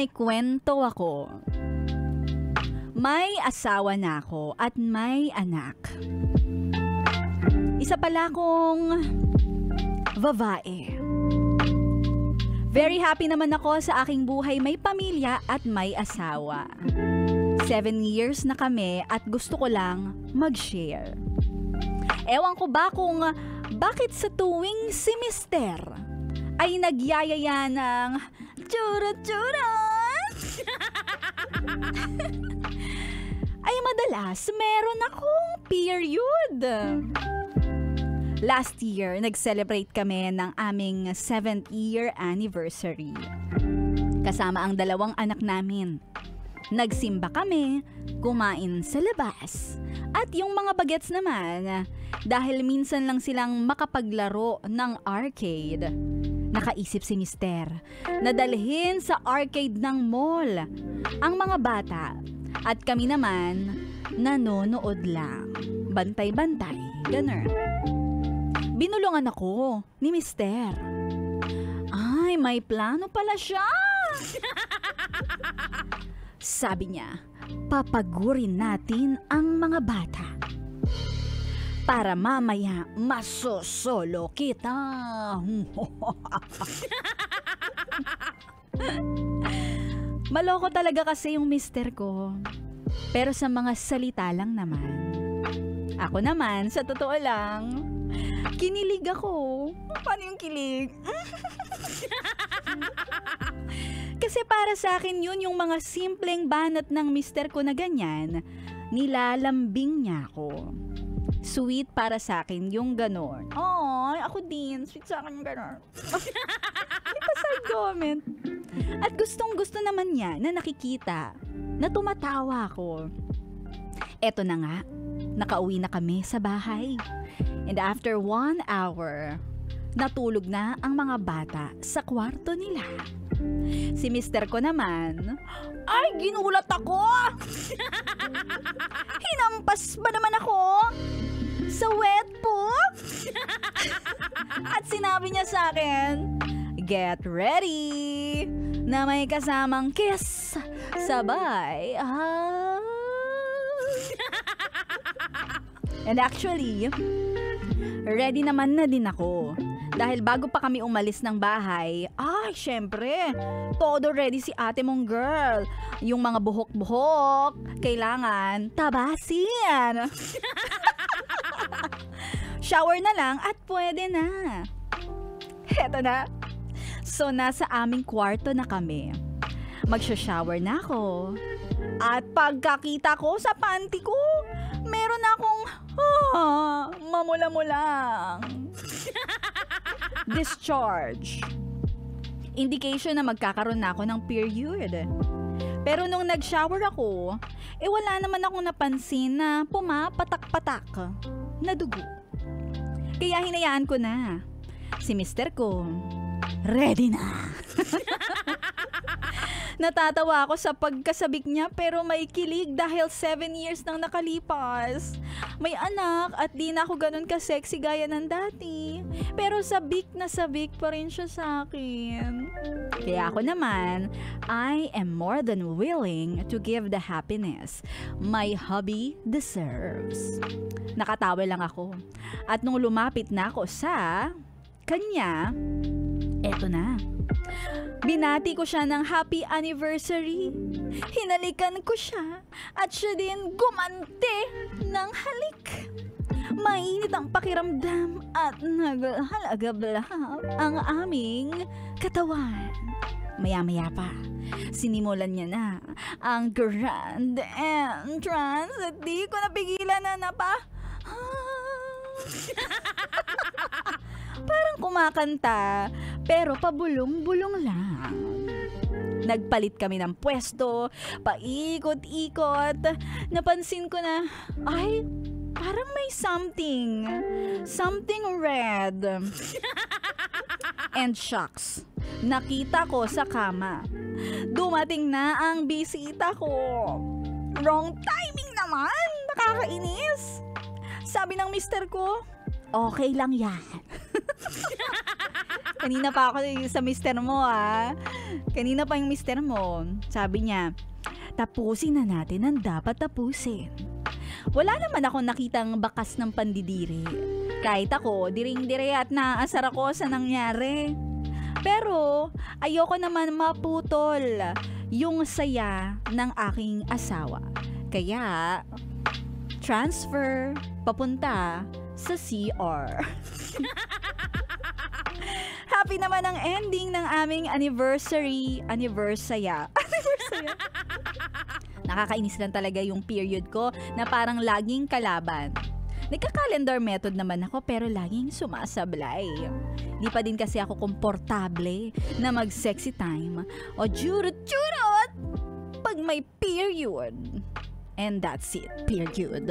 may kwento ako. May asawa na ako at may anak. Isa pala akong babae. Very happy naman ako sa aking buhay, may pamilya at may asawa. 7 years na kami at gusto ko lang mag-share. Ewan ko ba kung bakit sa tuwing si Mister ay nagyayaya ng tsura-tsura ay madalas meron akong period. Last year, nag-celebrate kami ng aming 7th year anniversary. Kasama ang 2 anak namin. Nagsimba kami, kumain sa labas. At yung mga bagets naman, dahil minsan lang silang makapaglaro ng arcade. Nakaisip si Mister na dalhin sa arcade ng mall ang mga bata. At kami naman, nanonood lang. Bantay-bantay, ganun. Binulungan ako ni Mister. Ay, may plano pala siya. Sabi niya, papagurin natin ang mga bata. Para mamaya masosolo kita. Maloko talaga kasi yung mister ko. Pero sa mga salita lang naman. Ako naman, sa totoo lang, kinilig ako. Paano yung kilig? Kasi para sa akin yun, yung mga simpleng banat ng mister ko na ganyan, nilalambing niya ako. Sweet para sa akin yung ganon. Ay, ako din. Sweet sa akin yung ganon. Ito sa comment. At gustong gusto naman niya na nakikita na tumatawa ako. Eto na nga, nakauwi na kami sa bahay. And after 1 hour, natulog na ang mga bata sa kwarto nila. Si mister ko naman, ay, ginulat ako! Hinampas ba naman ako? Sa wet po? At sinabi niya sa akin, get ready na may kasamang kiss. Sabay. And actually, ready naman na din ako. Dahil bago pa kami umalis ng bahay, ay, syempre, todo ready si ate mong girl. Yung mga buhok-buhok, kailangan tabasin. Shower na lang at pwede na. Heto na. So, nasa aming kwarto na kami. Magsha-shower na ako. At pagkakita ko sa panty ko, meron akong mamula-mulang discharge. Indication na magkakaroon na ako ng period. Pero nung nag-shower ako, wala naman akong napansin na pumapatak-patak na dugo. Kaya hinayaan ko na. Si mister ko, ready na. Natatawa ako sa pagkasabik niya pero may kilig dahil 7 years nang nakalipas. May anak at di na ako ganun ka-sexy gaya ng dati. Pero sabik na sabik pa rin siya sa akin. Kaya ako naman, I am more than willing to give the happiness my hubby deserves. Nakatawa lang ako. At nung lumapit na ako sa kanya, eto na. Binati ko siya ng happy anniversary. Hinalikan ko siya at siya din gumante ng halik. Mainit ang pakiramdam at naghalagablahap ang aming katawan. Maya-maya pa, sinimulan niya na ang grand entrance at di ko napigilan na parang kumakanta, pero pabulong-bulong lang. Nagpalit kami ng pwesto, paikot-ikot. Napansin ko na, ay, parang may something red. And shucks, nakita ko sa kama. Dumating na ang bisita ko. Wrong timing naman, nakakainis. Sabi ng mister ko, okay lang yan. Kanina pa ako sa mister mo, Kanina pa yung mister mo. Sabi niya, tapusin na natin ang dapat tapusin. Wala naman ako nakitang bakas ng pandidiri. Kahit ako, diring-dire at naaasar ako sa nangyari. Pero, ayoko naman maputol yung saya ng aking asawa. Kaya, transfer papunta sa CR. Happy naman ang ending ng aming anniversary. Nakakainis lang talaga yung period ko na parang laging kalaban. Nagka-calendar method naman ako pero laging sumasablay. Di pa din kasi ako komportable na mag-sexy time o jurot-jurot pag may period. And that's it, period.